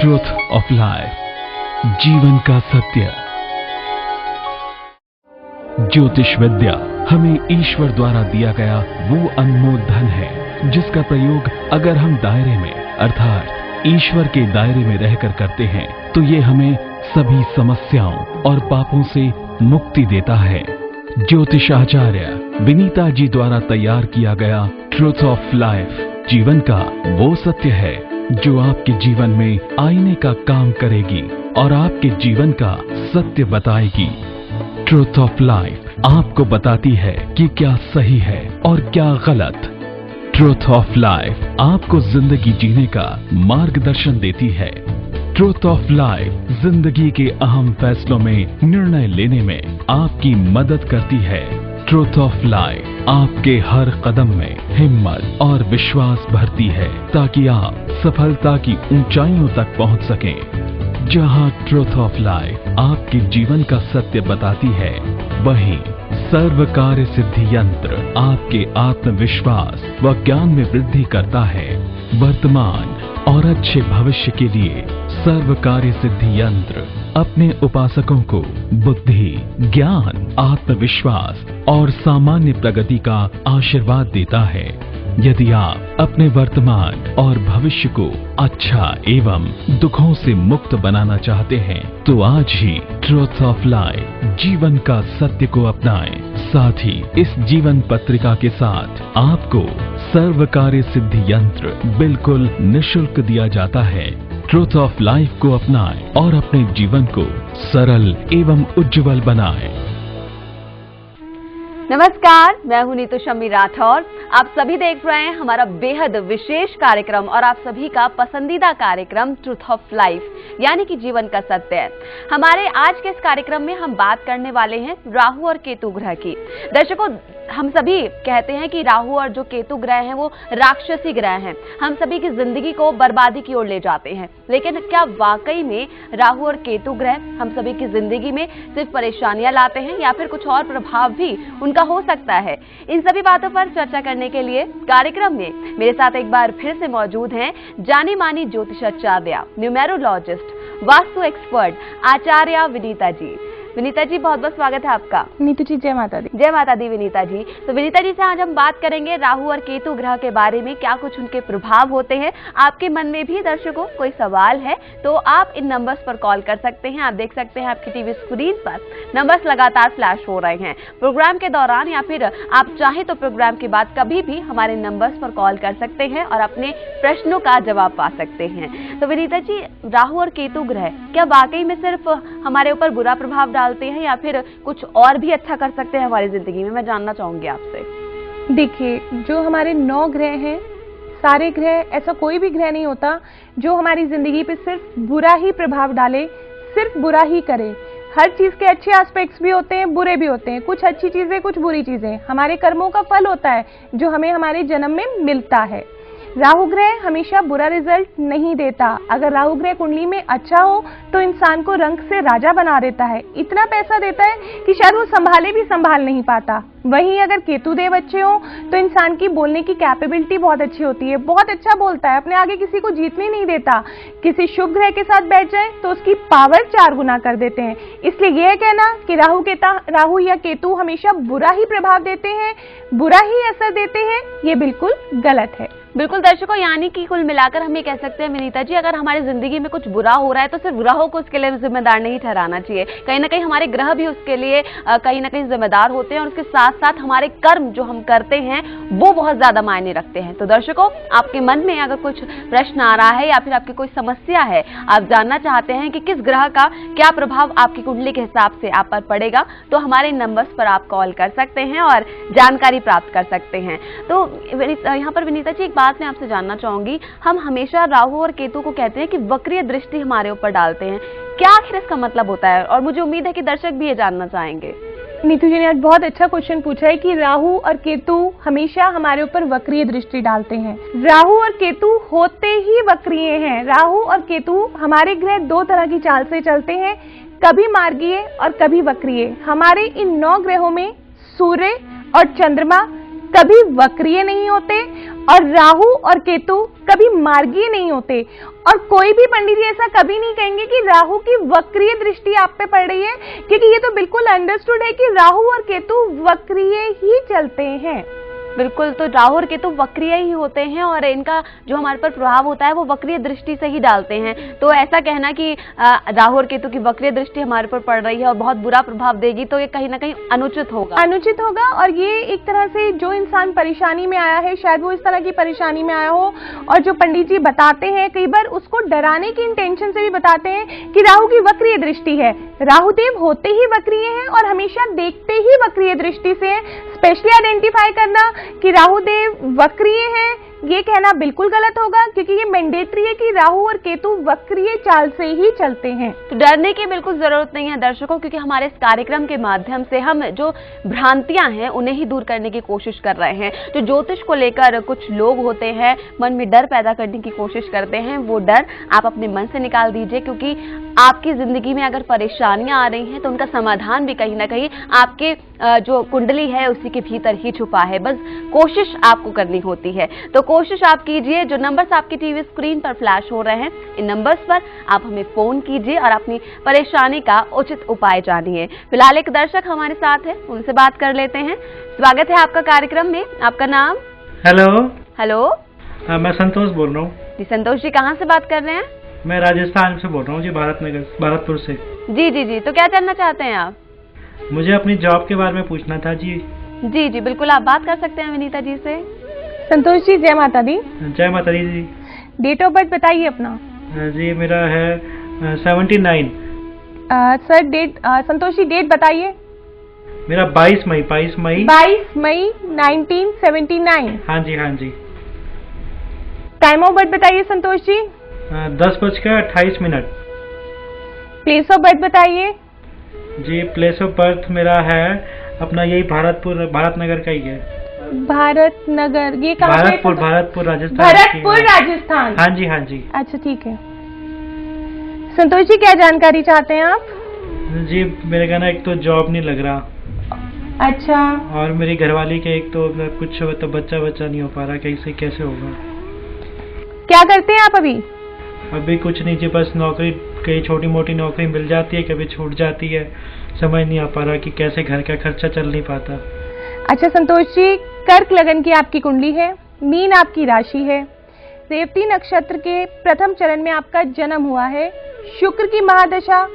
Truth of life, जीवन का सत्य। ज्योतिष विद्या हमें ईश्वर द्वारा दिया गया वो अनमोल धन है जिसका प्रयोग अगर हम दायरे में अर्थात ईश्वर के दायरे में रहकर करते हैं तो ये हमें सभी समस्याओं और पापों से मुक्ति देता है। ज्योतिषाचार्य विनीता जी द्वारा तैयार किया गया ट्रूथ ऑफ लाइफ जीवन का वो सत्य है जो आपके जीवन में आईने का काम करेगी और आपके जीवन का सत्य बताएगी। ट्रूथ ऑफ लाइफ आपको बताती है कि क्या सही है और क्या गलत। ट्रूथ ऑफ लाइफ आपको जिंदगी जीने का मार्गदर्शन देती है। ट्रूथ ऑफ लाइफ जिंदगी के अहम फैसलों में निर्णय लेने में आपकी मदद करती है। ट्रूथ ऑफ लाइफ आपके हर कदम में हिम्मत और विश्वास भरती है ताकि आप सफलता की ऊंचाइयों तक पहुंच सकें। जहां ट्रूथ ऑफ लाइफ आपके जीवन का सत्य बताती है, वहीं सर्व कार्य सिद्धि यंत्र आपके आत्मविश्वास व ज्ञान में वृद्धि करता है। वर्तमान और अच्छे भविष्य के लिए सर्व कार्य सिद्धि यंत्र अपने उपासकों को बुद्धि, ज्ञान, आत्मविश्वास और सामान्य प्रगति का आशीर्वाद देता है। यदि आप अपने वर्तमान और भविष्य को अच्छा एवं दुखों से मुक्त बनाना चाहते हैं तो आज ही ट्रूथ ऑफ लाइफ जीवन का सत्य को अपनाएं। साथ ही इस जीवन पत्रिका के साथ आपको सर्व कार्य सिद्धि यंत्र बिल्कुल निःशुल्क दिया जाता है। ट्रूथ ऑफ लाइफ को अपनाएं और अपने जीवन को सरल एवं उज्जवल बनाएं। नमस्कार, मैं हूं नीतू शम्मी राठौर। आप सभी देख रहे हैं हमारा बेहद विशेष कार्यक्रम और आप सभी का पसंदीदा कार्यक्रम ट्रूथ ऑफ लाइफ यानी कि जीवन का सत्य। हमारे आज के इस कार्यक्रम में हम बात करने वाले हैं राहु और केतु ग्रह की। दर्शकों, हम सभी कहते हैं कि राहु और जो केतु ग्रह हैं वो राक्षसी ग्रह हैं, हम सभी की जिंदगी को बर्बादी की ओर ले जाते हैं। लेकिन क्या वाकई में राहु और केतु ग्रह हम सभी की जिंदगी में सिर्फ परेशानियां लाते हैं या फिर कुछ और प्रभाव भी उनका हो सकता है? इन सभी बातों पर चर्चा करने के लिए कार्यक्रम में मेरे साथ एक बार फिर से मौजूद हैं जानी मानी ज्योतिषाचार्य, न्यूमेरोलॉजिस्ट, वास्तु एक्सपर्ट आचार्य विनीता जी। विनीता जी, बहुत बहुत स्वागत है आपका। नीतू जी, जय माता दी। जय माता दी विनीता जी। तो विनीता जी से आज हम बात करेंगे राहु और केतु ग्रह के बारे में, क्या कुछ उनके प्रभाव होते हैं। आपके मन में भी दर्शकों कोई सवाल है तो आप इन नंबर्स पर कॉल कर सकते हैं। आप देख सकते हैं आपकी टीवी स्क्रीन पर नंबर्स लगातार फ्लैश हो रहे हैं। प्रोग्राम के दौरान या फिर आप चाहे तो प्रोग्राम के बाद कभी भी हमारे नंबर्स पर कॉल कर सकते हैं और अपने प्रश्नों का जवाब पा सकते हैं। तो विनीता जी, राहु और केतु ग्रह क्या वाकई में सिर्फ हमारे ऊपर बुरा प्रभाव डालते हैं या फिर कुछ और भी अच्छा कर सकते हैं हमारी जिंदगी में? मैं जानना चाहूंगी आपसे। देखिए, जो हमारे 9 ग्रह हैं, सारे ग्रह, ऐसा कोई भी ग्रह नहीं होता जो हमारी जिंदगी पे सिर्फ बुरा ही प्रभाव डाले, सिर्फ बुरा ही करे। हर चीज के अच्छे एस्पेक्ट्स भी होते हैं, बुरे भी होते हैं। कुछ अच्छी चीजें, कुछ बुरी चीजें हमारे कर्मों का फल होता है जो हमें हमारे जन्म में मिलता है। राहु ग्रह हमेशा बुरा रिजल्ट नहीं देता। अगर राहु ग्रह कुंडली में अच्छा हो तो इंसान को रंग से राजा बना देता है, इतना पैसा देता है कि शायद वो संभाल नहीं पाता। वहीं अगर केतु देव अच्छे हो तो इंसान की बोलने की कैपेबिलिटी बहुत अच्छी होती है, बहुत अच्छा बोलता है, अपने आगे किसी को जीतने नहीं देता। किसी शुभ ग्रह के साथ बैठ जाए तो उसकी पावर 4 गुना कर देते हैं। इसलिए यह कहना कि राहु या केतु हमेशा बुरा ही प्रभाव देते हैं, बुरा ही असर देते हैं, ये बिल्कुल गलत है। बिल्कुल दर्शकों, यानी कि कुल मिलाकर हम ये कह सकते हैं विनीता जी, अगर हमारी जिंदगी में कुछ बुरा हो रहा है तो सिर्फ ग्रहों को उसके लिए जिम्मेदार नहीं ठहराना चाहिए। कहीं ना कहीं हमारे ग्रह भी उसके लिए कहीं ना कहीं जिम्मेदार होते हैं और उसके साथ साथ हमारे कर्म जो हम करते हैं वो बहुत ज्यादा मायने रखते हैं। तो दर्शकों, आपके मन में अगर कुछ प्रश्न आ रहा है या फिर आपकी कोई समस्या है, आप जानना चाहते हैं कि किस ग्रह का क्या प्रभाव आपकी कुंडली के हिसाब से आप पर पड़ेगा, तो हमारे नंबर्स पर आप कॉल कर सकते हैं और जानकारी प्राप्त कर सकते हैं। तो यहाँ पर विनीता जी, एक बात मैं आपसे जानना चाहूंगी, हम हमेशा राहु और केतु को कहते हैं कि वक्रीय दृष्टि हमारे ऊपर डालते हैं, क्या आखिर इसका मतलब होता है? और मुझे उम्मीद है कि दर्शक भी ये जानना चाहेंगे। नीतू जी ने आज बहुत अच्छा क्वेश्चन पूछा है कि राहु और केतु हमेशा हमारे ऊपर वक्रीय दृष्टि डालते हैं। राहु और केतु होते ही वक्रीय हैं। राहु और केतु हमारे ग्रह 2 तरह की चाल से चलते हैं, कभी मार्गीय और कभी वक्रीय। हमारे इन 9 ग्रहों में सूर्य और चंद्रमा कभी वक्रीय नहीं होते और राहु और केतु कभी मार्गीय नहीं होते, और कोई भी पंडित जी ऐसा कभी नहीं कहेंगे कि राहु की वक्रीय दृष्टि आप पे पड़ रही है, क्योंकि ये तो बिल्कुल अंडरस्टूड है कि राहु और केतु वक्रीय ही चलते हैं। बिल्कुल, तो राहु और केतु वक्रीय ही होते हैं और इनका जो हमारे पर प्रभाव होता है वो वक्रीय दृष्टि से ही डालते हैं। तो ऐसा कहना कि राहु और केतु की वक्रीय दृष्टि हमारे पर पड़ रही है और बहुत बुरा प्रभाव देगी, तो ये कहीं ना कहीं अनुचित होगा। और ये एक तरह से जो इंसान परेशानी में आया है, शायद वो इस तरह की परेशानी में आया हो, और जो पंडित जी बताते हैं कई बार उसको डराने की इंटेंशन से भी बताते हैं कि राहु की वक्रीय दृष्टि है। राहुदेव होते ही वक्रीय हैं और हमेशा देखते ही वक्रीय दृष्टि से है। स्पेशली आइडेंटिफाई करना कि राहुदेव वक्रीय हैं, ये कहना बिल्कुल गलत होगा, क्योंकि ये मैंडेटरी है कि राहु और केतु वक्रीय चाल से ही चलते हैं। तो डरने की बिल्कुल जरूरत नहीं है दर्शकों, क्योंकि हमारे इस कार्यक्रम के माध्यम से हम जो भ्रांतियां हैं उन्हें ही दूर करने की कोशिश कर रहे हैं। जो ज्योतिष को लेकर कुछ लोग होते हैं मन में डर पैदा करने की कोशिश करते हैं, वो डर आप अपने मन से निकाल दीजिए, क्योंकि आपकी जिंदगी में अगर परेशानियां आ रही हैं तो उनका समाधान भी कहीं ना कहीं आपके जो कुंडली है उसी के भीतर ही छुपा है। बस कोशिश आपको करनी होती है। तो कोशिश आप कीजिए। जो नंबर्स आपकी टीवी स्क्रीन पर फ्लैश हो रहे हैं, इन नंबर्स पर आप हमें फोन कीजिए और अपनी परेशानी का उचित उपाय जानिए। फिलहाल एक दर्शक हमारे साथ है, उनसे बात कर लेते हैं। स्वागत है आपका कार्यक्रम में। आपका नाम? हेलो। मैं संतोष बोल रहा हूँ। जी संतोष जी, कहाँ से बात कर रहे हैं? मैं राजस्थान से बोल रहा हूँ जी, भारतपुर से। जी, तो क्या जानना चाहते हैं आप? मुझे अपनी जॉब के बारे में पूछना था जी। जी, बिल्कुल आप बात कर सकते हैं विनीता जी से। संतोष जी, जय माता दी। जय माता दी जी। डेट ऑफ बर्थ बताइए अपना। जी मेरा है 79। Sir date, Santosh ji date बताइए। मेरा 22 मई 1979। हाँ जी। टाइम ऑफ बर्थ बताइए Santosh ji. 10:28। Place of birth बताइए। जी प्लेस ऑफ बर्थ मेरा है अपना यही भारत नगर का ही है। भारत नगर, ये कहाँ? भारतपुर राजस्थान। भरतपुर राजस्थान। हाँ जी। अच्छा ठीक है। संतोष जी क्या जानकारी चाहते हैं आप? जी मेरे कहना एक तो जॉब नहीं लग रहा। अच्छा। और मेरी घरवाली के एक तो कुछ तो बच्चा नहीं हो पा रहा, कैसे होगा? क्या करते हैं आप अभी? अभी कुछ नहीं जी, बस नौकरी, कई छोटी मोटी नौकरी मिल जाती है, कभी छूट जाती है, समझ नहीं आ पा रहा कि कैसे घर का खर्चा चल नहीं पाता। अच्छा संतोष जी, कर्क लगन की आपकी कुंडली है, मीन आपकी राशि है, रेवती नक्षत्र के प्रथम चरण में आपका जन्म हुआ है, शुक्र की महादशा,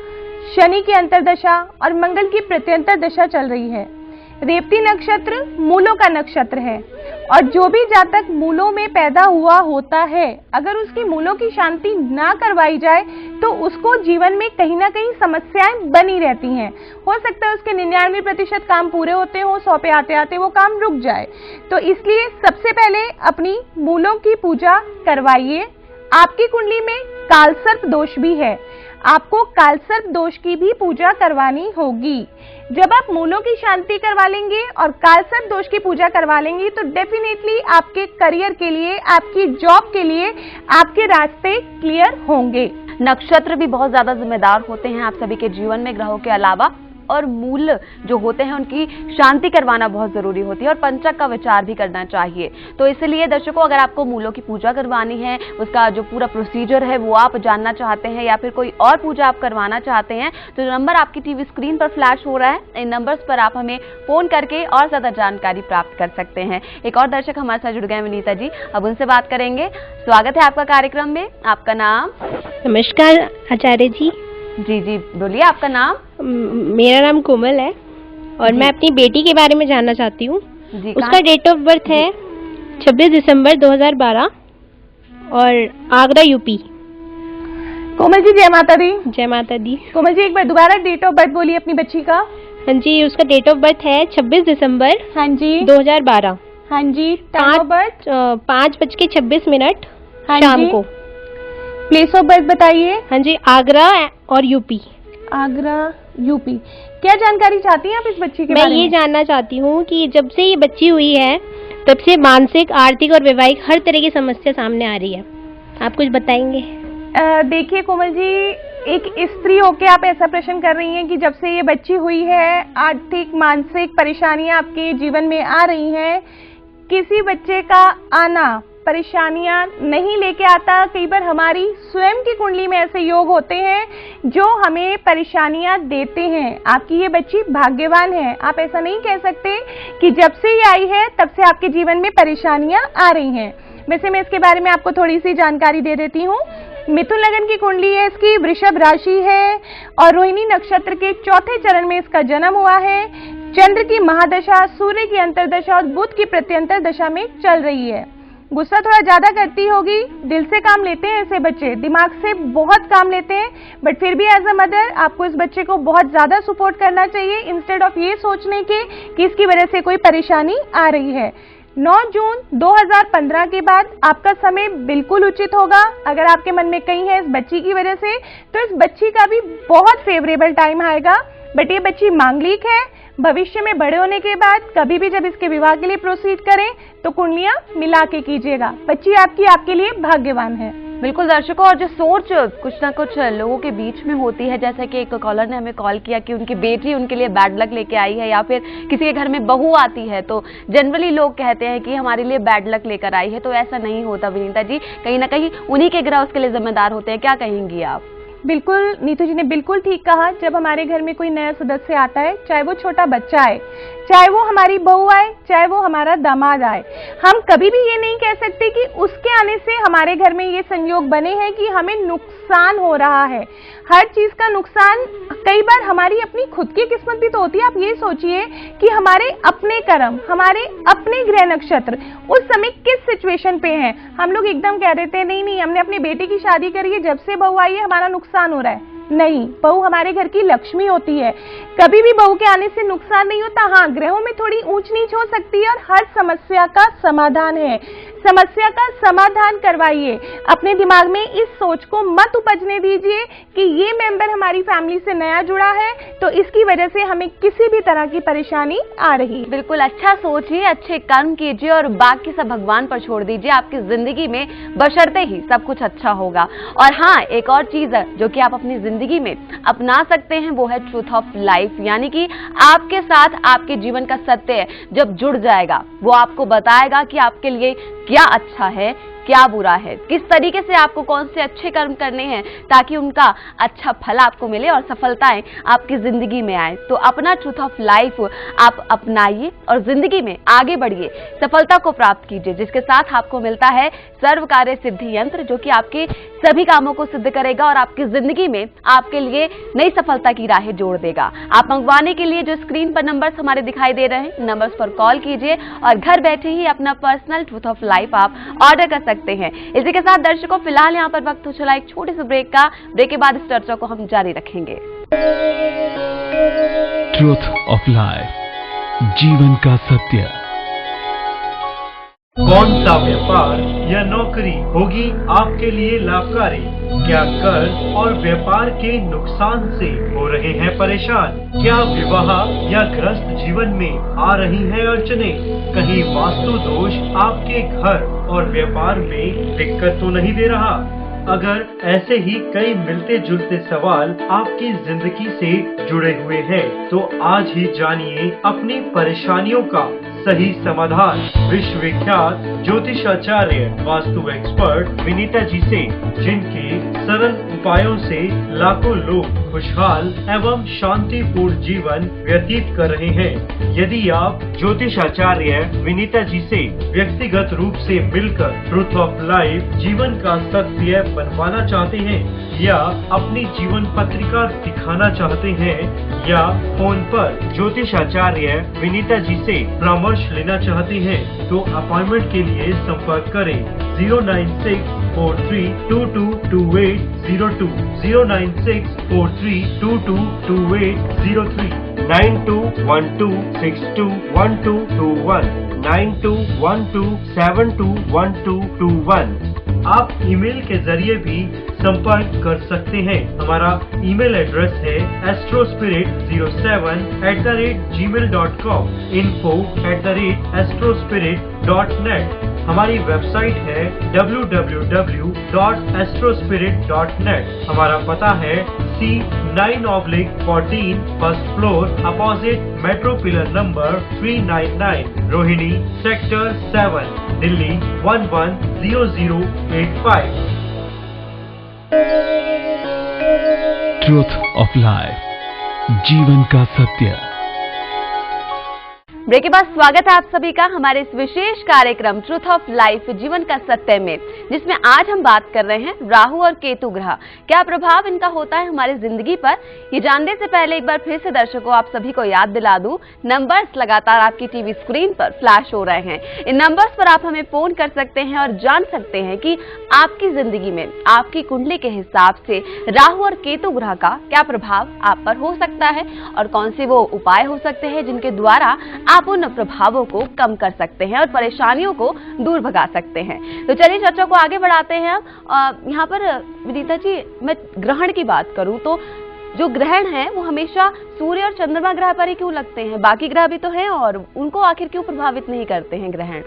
शनि की अंतरदशा और मंगल की प्रत्यंतर दशा चल रही है। रेवती नक्षत्र मूलों का नक्षत्र है और जो भी जातक मूलों में पैदा हुआ होता है, अगर उसकी मूलों की शांति ना करवाई जाए तो उसको जीवन में कहीं ना कहीं समस्याएं बनी रहती हैं। हो सकता है उसके 99% काम पूरे होते हो, 100 पे आते आते वो काम रुक जाए। तो इसलिए सबसे पहले अपनी मूलों की पूजा करवाइए। आपकी कुंडली में कालसर्प दोष भी है, आपको कालसर्प दोष की भी पूजा करवानी होगी। जब आप मूलों की शांति करवा लेंगे और कालसर्प दोष की पूजा करवा लेंगे तो डेफिनेटली आपके करियर के लिए, आपकी जॉब के लिए आपके रास्ते क्लियर होंगे। नक्षत्र भी बहुत ज्यादा जिम्मेदार होते हैं आप सभी के जीवन में ग्रहों के अलावा, और मूल जो होते हैं उनकी शांति करवाना बहुत जरूरी होती है और पंचक का विचार भी करना चाहिए। तो इसलिए दर्शकों, अगर आपको मूलों की पूजा करवानी है, उसका जो पूरा प्रोसीजर है वो आप जानना चाहते हैं या फिर कोई और पूजा आप करवाना चाहते हैं, तो नंबर आपकी टीवी स्क्रीन पर फ्लैश हो रहा है, इन नंबर्स पर आप हमें फोन करके और ज्यादा जानकारी प्राप्त कर सकते हैं। एक और दर्शक हमारे साथ जुड़ गए हैं विनीता जी, अब उनसे बात करेंगे। स्वागत है आपका कार्यक्रम में। आपका नाम? नमस्कार आचार्य जी। जी बोलिए, आपका नाम? मेरा नाम कोमल है और मैं अपनी बेटी के बारे में जानना चाहती हूँ। उसका डेट ऑफ बर्थ है 26 दिसंबर 2012 और आगरा यूपी। कोमल जी जय माता दी। जय माता दी। कोमल जी एक बार दोबारा डेट ऑफ बर्थ बोलिए अपनी बच्ची का। हाँ जी, उसका डेट ऑफ बर्थ है 26 दिसंबर हाँ जी 2012। हाँ जी। टाइम ऑफ बर्थ 5:26 हाँ शाम को। प्लेस ऑफ बर्थ बताइए। हाँ जी, आगरा और यूपी। आगरा यूपी। क्या जानकारी चाहती हैं आप इस बच्ची के बारे में? मैं ये जानना चाहती हूँ कि जब से ये बच्ची हुई है तब से मानसिक, आर्थिक और वैवाहिक हर तरह की समस्या सामने आ रही है। आप कुछ बताएंगे? देखिए कोमल जी, एक स्त्री होके आप ऐसा प्रश्न कर रही हैं कि जब से ये बच्ची हुई है आर्थिक मानसिक परेशानियां आपके जीवन में आ रही हैं। किसी बच्चे का आना परेशानियां नहीं लेके आता। कई बार हमारी स्वयं की कुंडली में ऐसे योग होते हैं जो हमें परेशानियां देते हैं। आपकी ये बच्ची भाग्यवान है। आप ऐसा नहीं कह सकते कि जब से ये आई है तब से आपके जीवन में परेशानियां आ रही हैं। वैसे मैं इसके बारे में आपको थोड़ी सी जानकारी दे देती हूँ। मिथुन लगन की कुंडली है इसकी, वृषभ राशि है और रोहिणी नक्षत्र के चौथे चरण में इसका जन्म हुआ है। चंद्र की महादशा, सूर्य की अंतर्दशा और बुध की प्रत्यंतर दशा में चल रही है। गुस्सा थोड़ा ज्यादा करती होगी, दिल से काम लेते हैं ऐसे बच्चे, दिमाग से बहुत काम लेते हैं, बट फिर भी एज अ मदर आपको इस बच्चे को बहुत ज्यादा सपोर्ट करना चाहिए इंस्टेड ऑफ ये सोचने के कि इसकी वजह से कोई परेशानी आ रही है। 9 जून 2015 के बाद आपका समय बिल्कुल उचित होगा। अगर आपके मन में कहीं है इस बच्ची की वजह से, तो इस बच्ची का भी बहुत फेवरेबल टाइम आएगा। बट ये बच्ची मांगलिक है। भविष्य में बड़े होने के बाद कभी भी जब इसके विवाह के लिए प्रोसीड करें तो कुंडलियां मिला के कीजिएगा। बच्ची आपकी आपके लिए भाग्यवान है। बिल्कुल दर्शकों, और जो सोच कुछ ना कुछ लोगों के बीच में होती है, जैसे कि एक कॉलर ने हमें कॉल किया कि उनकी बेटी उनके लिए बैड लक लेके आई है, या फिर किसी के घर में बहू आती है तो जनरली लोग कहते हैं कि हमारे लिए बैड लक लेकर आई है। तो ऐसा नहीं होता विनीता जी, कहीं ना कहीं उन्हीं के ग्रह उसके लिए जिम्मेदार होते हैं। क्या कहेंगी आप? बिल्कुल, नीतू जी ने बिल्कुल ठीक कहा। जब हमारे घर में कोई नया सदस्य आता है, चाहे वो छोटा बच्चा आए, चाहे वो हमारी बहू आए, चाहे वो हमारा दामाद आए, हम कभी भी ये नहीं कह सकते कि उसके आने से हमारे घर में ये संयोग बने हैं कि हमें नुकसान हो रहा है। हर चीज का नुकसान कई बार हमारी अपनी खुद की किस्मत भी तो होती है। आप ये सोचिए कि हमारे अपने कर्म, हमारे अपने ग्रह नक्षत्र उस समय किस सिचुएशन पे हैं। हम लोग एकदम कह देते हैं नहीं हमने अपनी बेटी की शादी करी है, जब से बहू आई है हमारा नुकसान हो रहा है। नहीं, बहू हमारे घर की लक्ष्मी होती है। कभी भी बहू के आने से नुकसान नहीं होता। हाँ, ग्रहों में थोड़ी ऊंच नीच हो सकती है और हर समस्या का समाधान है। समस्या का समाधान करवाइए। अपने दिमाग में इस सोच को मत उपजने दीजिए कि ये मेंबर हमारी फैमिली से नया जुड़ा है तो इसकी वजह से हमें किसी भी तरह की परेशानी आ रही है। बिल्कुल, अच्छा सोचिए, अच्छे कर्म कीजिए और बाकी सब भगवान पर छोड़ दीजिए। आपकी जिंदगी में बशर्ते ही सब कुछ अच्छा होगा। और हाँ, एक और चीज है जो कि आप अपनी जिंदगी में अपना सकते हैं, वो है ट्रूथ ऑफ लाइफ। यानी कि आपके साथ आपके जीवन का सत्य जब जुड़ जाएगा, वो आपको बताएगा कि आपके लिए क्या अच्छा है, क्या बुरा है, किस तरीके से आपको कौन से अच्छे कर्म करने हैं ताकि उनका अच्छा फल आपको मिले और सफलताएं आपकी जिंदगी में आए। तो अपना ट्रूथ ऑफ लाइफ आप अपनाइए और जिंदगी में आगे बढ़िए, सफलता को प्राप्त कीजिए, जिसके साथ आपको मिलता है सर्व कार्य सिद्धि यंत्र, जो कि आपके सभी कामों को सिद्ध करेगा और आपकी जिंदगी में आपके लिए नई सफलता की राहें जोड़ देगा। आप मंगवाने के लिए जो स्क्रीन पर नंबर्स हमारे दिखाई दे रहे हैं, नंबर्स पर कॉल कीजिए और घर बैठे ही अपना पर्सनल ट्रूथ ऑफ लाइफ आप ऑर्डर कर सकते हैं। इसी के साथ दर्शकों, फिलहाल यहाँ पर वक्त हो चला एक छोटे से ब्रेक का। ब्रेक के बाद इस चर्चा को हम जारी रखेंगे। ट्रूथ ऑफ लाइफ, जीवन का सत्य। कौन सा व्यापार या नौकरी होगी आपके लिए लाभकारी? क्या कर्ज और व्यापार के नुकसान से हो रहे हैं परेशान? क्या विवाह या गृहस्थ जीवन में आ रही है अड़चने? कहीं वास्तु दोष आपके घर और व्यापार में दिक्कत तो नहीं दे रहा? अगर ऐसे ही कई मिलते जुलते सवाल आपकी जिंदगी से जुड़े हुए हैं, तो आज ही जानिए अपनी परेशानियों का सही समाधान विश्वविख्यात ज्योतिषाचार्य वास्तु एक्सपर्ट विनीता जी से, जिनके सरल उपायों से लाखों लोग खुशहाल एवं शांतिपूर्ण जीवन व्यतीत कर रहे हैं। यदि आप ज्योतिषाचार्य विनीता जी से व्यक्तिगत रूप से मिलकर ट्रूथ ऑफ लाइफ, जीवन का सत्य बनवाना चाहते हैं, या अपनी जीवन पत्रिका दिखाना चाहते हैं, या फोन पर ज्योतिषाचार्य विनीता जी से परामर्श लेना चाहते हैं, तो अपॉइंटमेंट के लिए संपर्क करें 09643222802, 09643222803, 9212621221, 9212721221। आप ईमेल के जरिए भी संपर्क कर सकते हैं। हमारा ईमेल एड्रेस है astrospirit07@gmail.com, info@astrospirit.net। हमारी वेबसाइट है www.astrospirit.net। हमारा पता है BC 9/14, first floor, opposite Metro Pillar number 399, Rohini, Sector 7, Delhi 110085. Truth of life, जीवन का सत्य। ब्रेक के बाद स्वागत है आप सभी का हमारे इस विशेष कार्यक्रम ट्रूथ ऑफ लाइफ, जीवन का सत्य में, जिसमें आज हम बात कर रहे हैं राहु और केतु ग्रह, क्या प्रभाव इनका होता है हमारी जिंदगी पर। ये जानने से पहले एक बार फिर से दर्शकों आप सभी को याद दिला दूं, नंबर्स लगातार आपकी टीवी स्क्रीन पर फ्लैश हो रहे हैं। इन नंबर्स पर आप हमें फोन कर सकते हैं और जान सकते हैं कि आपकी जिंदगी में आपकी कुंडली के हिसाब से राहु और केतु ग्रह का क्या प्रभाव आप पर हो सकता है और कौन से वो उपाय हो सकते हैं जिनके द्वारा आप उन प्रभावों को कम कर सकते हैं और परेशानियों को दूर भगा सकते हैं। तो चलिए चर्चा को आगे बढ़ाते हैं। यहाँ पर विनीता जी, मैं ग्रहण की बात करूं तो जो ग्रहण है वो हमेशा सूर्य और चंद्रमा ग्रह पर ही क्यों लगते हैं? बाकी ग्रह भी तो हैं और उनको आखिर क्यों प्रभावित नहीं करते हैं ग्रहण?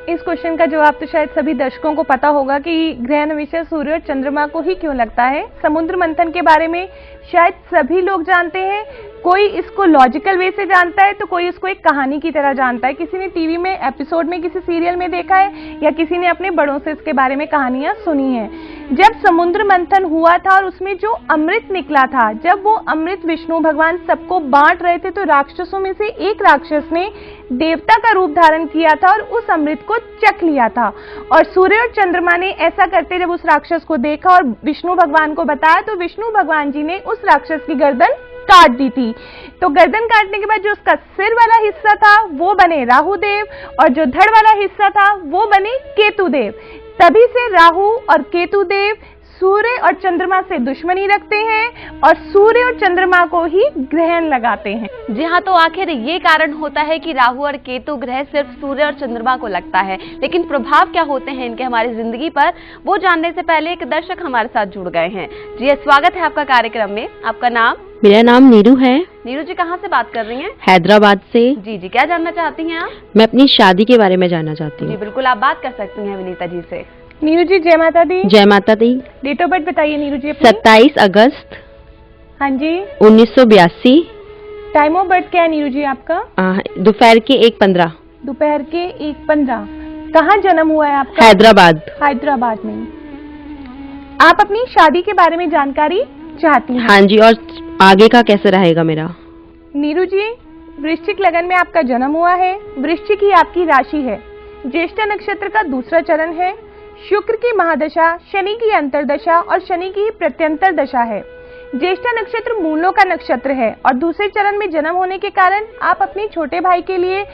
इस क्वेश्चन का जवाब तो शायद सभी दर्शकों को पता होगा कि ग्रहण हमेशा सूर्य और चंद्रमा को ही क्यों लगता है। समुद्र मंथन के बारे में शायद सभी लोग जानते हैं, कोई इसको लॉजिकल वे से जानता है तो कोई उसको एक कहानी की तरह जानता है। किसी ने टीवी में एपिसोड में किसी सीरियल में देखा है या किसी ने अपने बड़ों से इसके बारे में कहानियां सुनी हैं। जब समुद्र मंथन हुआ था और उसमें जो अमृत निकला था, जब वो अमृत विष्णु भगवान सबको बांट रहे थे तो राक्षसों में से एक राक्षस ने देवता का रूप धारण किया था और उस अमृत को चख लिया था। और सूर्य और चंद्रमा ने ऐसा करते जब उस राक्षस को देखा और विष्णु भगवान को बताया तो विष्णु भगवान जी ने उस राक्षस की गर्दन काट दी थी। तो गर्दन काटने के बाद जो उसका सिर वाला हिस्सा था वो बने राहु देव और जो धड़ वाला हिस्सा था वो बने केतु देव। तभी से राहु और केतु देव सूर्य और चंद्रमा से दुश्मनी रखते हैं और सूर्य और चंद्रमा को ही ग्रहण लगाते हैं। जी हाँ, तो आखिर ये कारण होता है कि राहु और केतु ग्रह सिर्फ सूर्य और चंद्रमा को लगता है, लेकिन प्रभाव क्या होते हैं इनके हमारी जिंदगी पर, वो जानने से पहले एक दर्शक हमारे साथ जुड़ गए हैं। जी स्वागत है आपका कार्यक्रम में। आपका नाम? मेरा नाम नीरू है। नीरू जी कहाँ से बात कर रही हैं? हैदराबाद से। जी क्या जानना चाहती हैं आप? मैं अपनी शादी के बारे में जानना चाहती हूँ। जी बिल्कुल, आप बात कर सकती हैं विनीता जी से। नीरू जी जय माता दी। जय माता दी। डेट ऑफ बर्थ बताइए नीरू जी। 27 अगस्त। हाँ जी। 1982। टाइम ऑफ बर्थ क्या है नीरू जी आपका? दोपहर के 1:15। दोपहर के 1:15। कहाँ जन्म हुआ है आपका? हैदराबाद। हैदराबाद में। आप अपनी शादी के बारे में जानकारी चाहती हैं? हाँ जी, और आगे का कैसे रहेगा मेरा? नीरू जी, वृश्चिक लगन में आपका जन्म हुआ है। वृश्चिक ही आपकी राशि है। ज्येष्ठा नक्षत्र का दूसरा चरण है। शुक्र की महादशा, शनि की अंतरदशा और शनि की प्रत्यंतर दशा है। ज्येष्ठा नक्षत्र मूलों का नक्षत्र है और दूसरे चरण में जन्म होने के कारण आप अपने छोटे भाई के लिए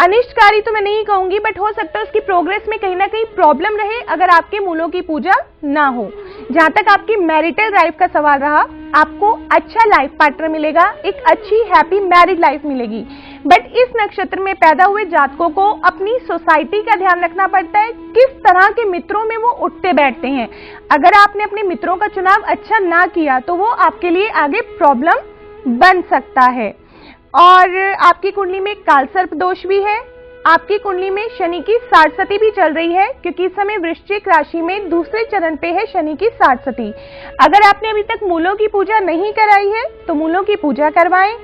अनिष्टकारी तो मैं नहीं कहूंगी, बट हो सकता है उसकी प्रोग्रेस में कहीं ना कहीं प्रॉब्लम रहे अगर आपके मूलों की पूजा ना हो। जहां तक आपकी मैरिटल लाइफ का सवाल रहा, आपको अच्छा लाइफ पार्टनर मिलेगा, एक अच्छी हैप्पी मैरिड लाइफ मिलेगी। बट इस नक्षत्र में पैदा हुए जातकों को अपनी सोसाइटी का ध्यान रखना पड़ता है, किस तरह के मित्रों में वो उठते बैठते हैं। अगर आपने अपने मित्रों का चुनाव अच्छा ना किया तो वो आपके लिए आगे प्रॉब्लम बन सकता है। और आपकी कुंडली में कालसर्प दोष भी है। आपकी कुंडली में शनि की 60 सती भी चल रही है, क्योंकि इस समय वृश्चिक राशि में दूसरे चरण पे है शनि की 60 सती। अगर आपने अभी तक मूलों की पूजा नहीं कराई है तो मूलों की पूजा करवाएं,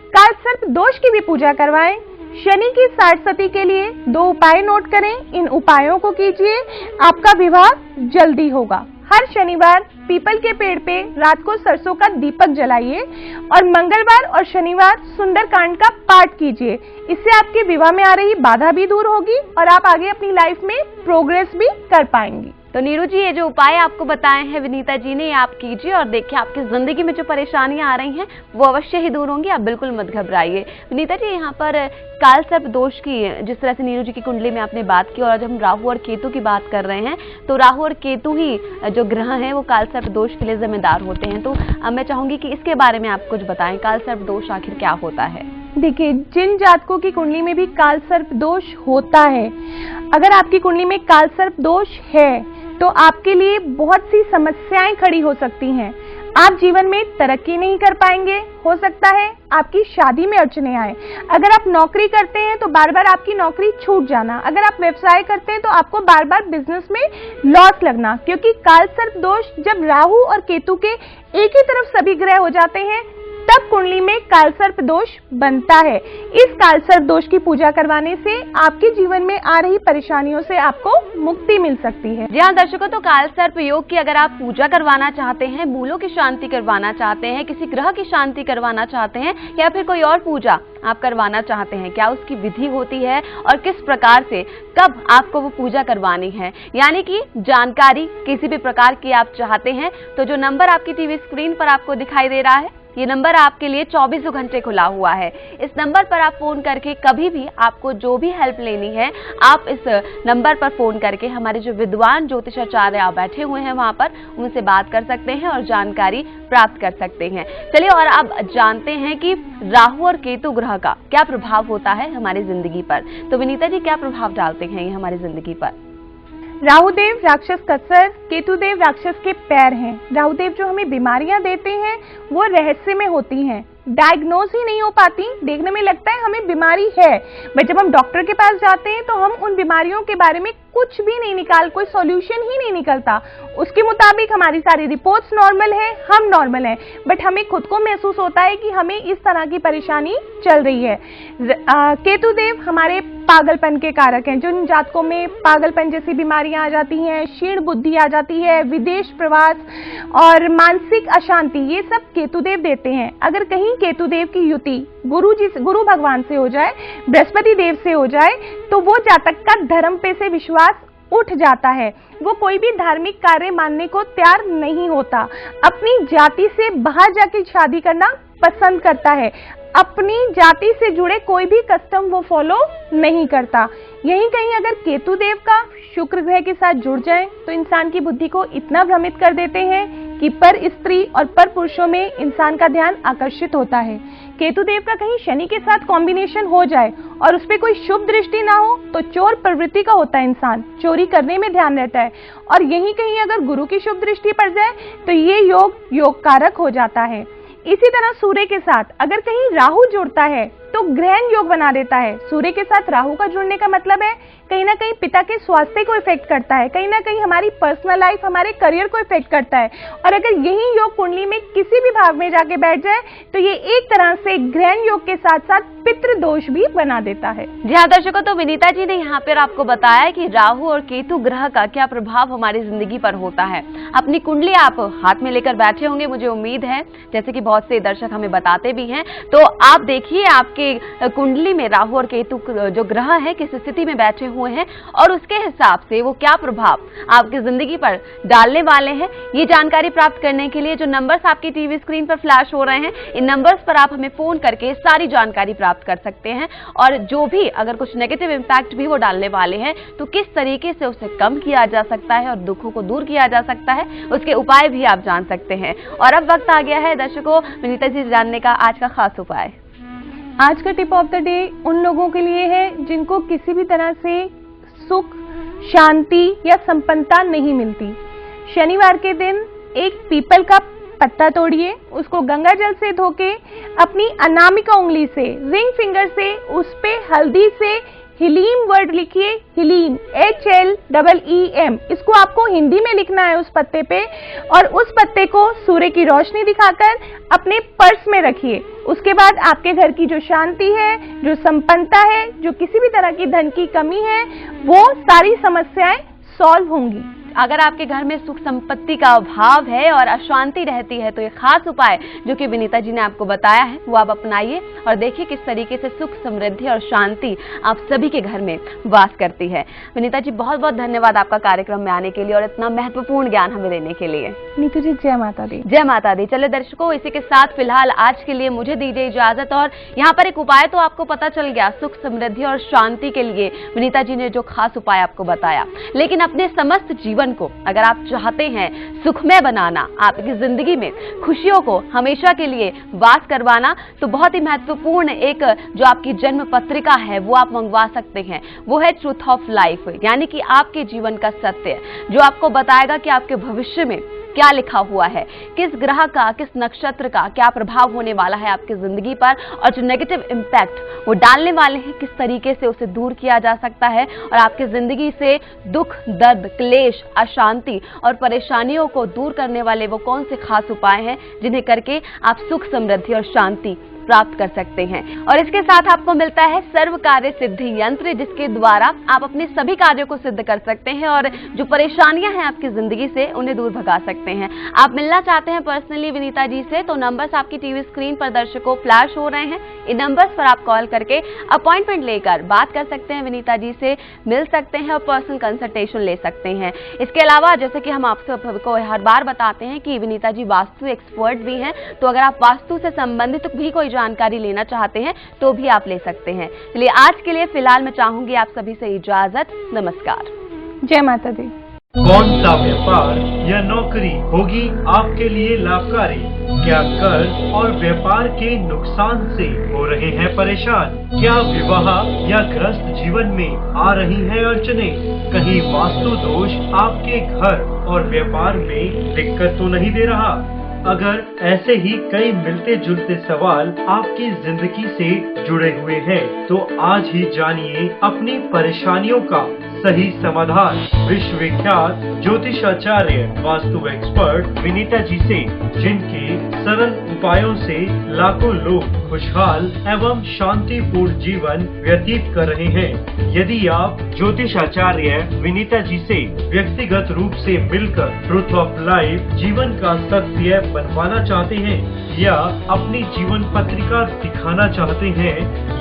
कालसर्प दोष की भी पूजा करवाएं। शनि की 60 सती के लिए 2 उपाय नोट करें, इन उपायों को कीजिए, आपका विवाह जल्दी होगा। हर शनिवार पीपल के पेड़ पे रात को सरसों का दीपक जलाइए और मंगलवार और शनिवार सुंदरकांड का पाठ कीजिए। इससे आपके विवाह में आ रही बाधा भी दूर होगी और आप आगे अपनी लाइफ में प्रोग्रेस भी कर पाएंगी। तो नीरू जी, ये जो उपाय आपको बताए हैं विनीता जी ने, आप कीजिए और देखिए आपकी जिंदगी में जो परेशानियां आ रही हैं वो अवश्य ही दूर होंगी। आप बिल्कुल मत घबराइए। विनीता जी, यहाँ पर कालसर्प दोष की जिस तरह से नीरू जी की कुंडली में आपने बात की और आज हम राहु और केतु की बात कर रहे हैं, तो राहु और केतु ही जो ग्रह हैं वो कालसर्प दोष के लिए जिम्मेदार होते हैं। तो अब मैं चाहूंगी कि इसके बारे में आप कुछ बताएं, कालसर्प दोष आखिर क्या होता है? देखिए, जिन जातकों की कुंडली में भी कालसर्प दोष होता है, अगर आपकी कुंडली में कालसर्प दोष है तो आपके लिए बहुत सी समस्याएं खड़ी हो सकती हैं। आप जीवन में तरक्की नहीं कर पाएंगे। हो सकता है आपकी शादी में अड़चने आए। अगर आप नौकरी करते हैं तो बार बार आपकी नौकरी छूट जाना। अगर आप व्यवसाय करते हैं तो आपको बार बार बिजनेस में लॉस लगना, क्योंकि काल सर्प दोष जब राहु और केतु के एक ही तरफ सभी ग्रह हो जाते हैं तब कुंडली में कालसर्प दोष बनता है। इस कालसर्प दोष की पूजा करवाने से आपके जीवन में आ रही परेशानियों से आपको मुक्ति मिल सकती है। जी हाँ दर्शकों, तो कालसर्प योग की अगर आप पूजा करवाना चाहते हैं, मूलों की शांति करवाना चाहते हैं, किसी ग्रह की शांति करवाना चाहते हैं या फिर कोई और पूजा आप करवाना चाहते हैं, क्या उसकी विधि होती है और किस प्रकार से कब आपको वो पूजा करवानी है, यानी कि जानकारी किसी भी प्रकार की आप चाहते हैं तो जो नंबर आपकी टीवी स्क्रीन पर आपको दिखाई दे रहा है, ये नंबर आपके लिए 24 घंटे खुला हुआ है। इस नंबर पर आप फोन करके कभी भी आपको जो भी हेल्प लेनी है आप इस नंबर पर फोन करके हमारे जो विद्वान ज्योतिषाचार्य आप बैठे हुए हैं वहां पर उनसे बात कर सकते हैं और जानकारी प्राप्त कर सकते हैं। चलिए और अब जानते हैं कि राहु और केतु ग्रह का क्या प्रभाव होता है हमारी जिंदगी पर। तो विनीता जी, क्या प्रभाव डालते हैं ये हमारी जिंदगी पर? राहुदेव राक्षस कसर, केतुदेव राक्षस के पैर हैं। राहुदेव जो हमें बीमारियां देते हैं वो रहस्य में होती हैं, डायग्नोज ही नहीं हो पाती। देखने में लगता है हमें बीमारी है, बट जब हम डॉक्टर के पास जाते हैं तो हम उन बीमारियों के बारे में कुछ भी नहीं कोई सॉल्यूशन ही नहीं निकलता। उसके मुताबिक हमारी सारी रिपोर्ट्स नॉर्मल है, हम नॉर्मल हैं, बट हमें खुद को महसूस होता है कि हमें इस तरह की परेशानी चल रही है। केतुदेव हमारे पागलपन के कारक हैं। जिन जातकों में पागलपन जैसी बीमारियां आ जाती हैं, क्षीण बुद्धि आ जाती है, विदेश प्रवास और मानसिक अशांति, ये सब केतुदेव देते हैं। अगर कहीं केतुदेव की युति गुरु भगवान से हो जाए, बृहस्पति देव से हो जाए, तो वो जातक का धर्म पे से विश्वास उठ जाता है। वो कोई भी धार्मिक कार्य मानने को तैयार नहीं होता, अपनी जाति से बाहर जाके शादी करना पसंद करता है, अपनी जाति से जुड़े कोई भी कस्टम वो फॉलो नहीं करता। यहीं कहीं अगर केतुदेव का शुक्र ग्रह के साथ जुड़ जाए तो इंसान की बुद्धि को इतना भ्रमित कर देते हैं कि पर स्त्री और पर पुरुषों में इंसान का ध्यान आकर्षित होता है। केतुदेव का कहीं शनि के साथ कॉम्बिनेशन हो जाए और उस पर कोई शुभ दृष्टि ना हो तो चोर प्रवृत्ति का होता है इंसान, चोरी करने में ध्यान रहता है। और यहीं कहीं अगर गुरु की शुभ दृष्टि पड़ जाए तो ये योग कारक हो जाता है। इसी तरह सूर्य के साथ अगर कहीं राहु जुड़ता है तो ग्रहण योग बना देता है। सूर्य के साथ राहु का जुड़ने का मतलब है कहीं ना कहीं पिता के स्वास्थ्य को इफेक्ट करता है, कहीं ना कहीं हमारी पर्सनल लाइफ, हमारे करियर को इफेक्ट करता है। और अगर यही योग कुंडली में किसी भी भाव में जाके बैठ जाए तो ये एक तरह से ग्रहण योग के साथ साथ पितृ दोष भी बना देता है। जी हाँ दर्शकों, तो विनीता जी ने यहाँ पर आपको बताया कि राहु और केतु ग्रह का क्या प्रभाव हमारी जिंदगी पर होता है। अपनी कुंडली आप हाथ में लेकर बैठे होंगे, मुझे उम्मीद है, जैसे कि बहुत से दर्शक हमें बताते भी हैं। तो आप देखिए आपके कुंडली में राहु और केतु जो ग्रह है किस स्थिति में बैठे हुए हैं और उसके हिसाब से वो क्या प्रभाव आपकी जिंदगी पर डालने वाले हैं। ये जानकारी प्राप्त करने के लिए जो नंबर्स आपकी टीवी स्क्रीन पर फ्लैश हो रहे हैं, इन नंबर्स पर आप हमें फोन करके सारी जानकारी प्राप्त कर सकते हैं। और जो भी अगर कुछ नेगेटिव इंपैक्ट भी वो डालने वाले हैं तो किस तरीके से उसे कम किया जा सकता है और दुखों को दूर किया जा सकता है, उसके उपाय भी आप जान सकते हैं। और अब वक्त आ गया है दर्शकों विनीता जी जानने का आज का खास उपाय। आज का टिप ऑफ द डे उन लोगों के लिए है जिनको किसी भी तरह से सुख, शांति या संपन्नता नहीं मिलती। शनिवार के दिन एक पीपल का पत्ता तोड़िए, उसको गंगा जल से धोके अपनी अनामिका उंगली से, रिंग फिंगर से उस पे हल्दी से हिलीम वर्ड लिखिए, हिलीम HLEEM। इसको आपको हिंदी में लिखना है उस पत्ते पे और उस पत्ते को सूर्य की रोशनी दिखाकर अपने पर्स में रखिए। उसके बाद आपके घर की जो शांति है, जो संपन्नता है, जो किसी भी तरह की धन की कमी है, वो सारी समस्याएं सॉल्व होंगी। अगर आपके घर में सुख संपत्ति का अभाव है और अशांति रहती है तो ये खास उपाय जो कि विनीता जी ने आपको बताया है वो आप अपनाइए और देखिए किस तरीके से सुख, समृद्धि और शांति आप सभी के घर में वास करती है। विनीता जी बहुत बहुत धन्यवाद आपका कार्यक्रम में आने के लिए और इतना महत्वपूर्ण ज्ञान हमें देने के लिए। नीतू जी जय माता दी। जय माता दी। चले दर्शकों, इसी के साथ फिलहाल आज के लिए मुझे दीजिए इजाजत। और यहाँ पर एक उपाय तो आपको पता चल गया, सुख, समृद्धि और शांति के लिए विनीता जी ने जो खास उपाय आपको बताया, लेकिन अपने समस्त जीवन को अगर आप चाहते हैं सुखमय बनाना, आपकी जिंदगी में खुशियों को हमेशा के लिए वास करवाना, तो बहुत ही महत्वपूर्ण एक जो आपकी जन्म पत्रिका है वो आप मंगवा सकते हैं। वो है ट्रूथ ऑफ लाइफ, यानी कि आपके जीवन का सत्य, जो आपको बताएगा कि आपके भविष्य में क्या लिखा हुआ है, किस ग्रह का, किस नक्षत्र का क्या प्रभाव होने वाला है आपकी जिंदगी पर, और जो नेगेटिव इम्पैक्ट वो डालने वाले हैं किस तरीके से उसे दूर किया जा सकता है, और आपकी जिंदगी से दुख, दर्द, क्लेश, अशांति और परेशानियों को दूर करने वाले वो कौन से खास उपाय हैं जिन्हें करके आप सुख, समृद्धि और शांति प्राप्त कर सकते हैं। और इसके साथ आपको मिलता है सर्व कार्य सिद्धि यंत्र, जिसके द्वारा आप अपने सभी कार्यों को सिद्ध कर सकते हैं और जो परेशानियां हैं आपकी जिंदगी से उन्हें दूर भगा सकते हैं। आप मिलना चाहते हैं पर्सनली विनीता जी से, तो नंबर्स आपकी टीवी स्क्रीन पर दर्शकों फ्लैश हो रहे हैं। इन नंबर्स पर आप कॉल करके अपॉइंटमेंट लेकर बात कर सकते हैं, विनीता जी से मिल सकते हैं और पर्सनल कंसल्टेशन ले सकते हैं। इसके अलावा जैसे कि हम आपको हर बार बताते हैं कि विनीता जी वास्तु एक्सपर्ट भी हैं, तो अगर आप वास्तु से संबंधित भी कोई जानकारी लेना चाहते हैं तो भी आप ले सकते हैं। चलिए आज के लिए फिलहाल मैं चाहूंगी आप सभी से इजाजत। नमस्कार। जय माता दी। कौन सा व्यापार या नौकरी होगी आपके लिए लाभकारी? क्या कर्ज और व्यापार के नुकसान से हो रहे हैं परेशान? क्या विवाह या गृहस्थ जीवन में आ रही हैं अड़चनें? कहीं वास्तु दोष आपके घर और व्यापार में दिक्कत तो नहीं दे रहा? अगर ऐसे ही कई मिलते जुलते सवाल आपकी जिंदगी से जुड़े हुए हैं, तो आज ही जानिए अपनी परेशानियों का सही समाधान विश्वविख्यात ज्योतिषाचार्य वास्तु एक्सपर्ट विनीता जी से, जिनके सरल उपायों से लाखों लोग खुशहाल एवं शांतिपूर्ण जीवन व्यतीत कर रहे हैं। यदि आप ज्योतिषाचार्य विनीता जी से व्यक्तिगत रूप से मिलकर ट्रुथ ऑफ लाइफ जीवन का सत्य बनवाना चाहते हैं, या अपनी जीवन पत्रिका दिखाना चाहते हैं,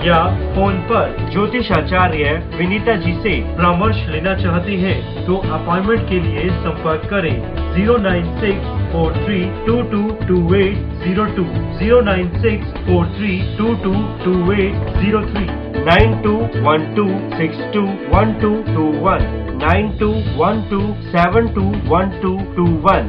या फोन पर ज्योतिषाचार्य विनीता जी से परामर्श लेना चाहते हैं, तो अपॉइंटमेंट के लिए संपर्क करें 09643222802, 09643222803, 9212621221, 9212721221।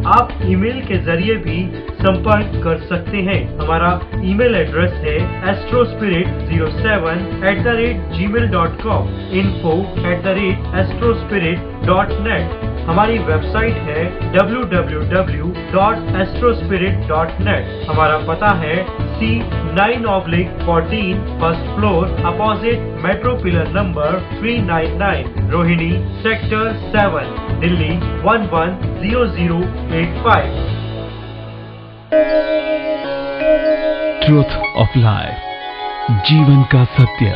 आप ईमेल के जरिए भी संपर्क कर सकते हैं। हमारा ईमेल एड्रेस है astrospirit07@gmail.com, info@astrospirit.net। हमारी वेबसाइट है www.astrospirit.net। हमारा पता है C9/14 first floor opposite metro pillar number 399, Rohini sector 7, Delhi 110085। Truth of life, जीवन का सत्य।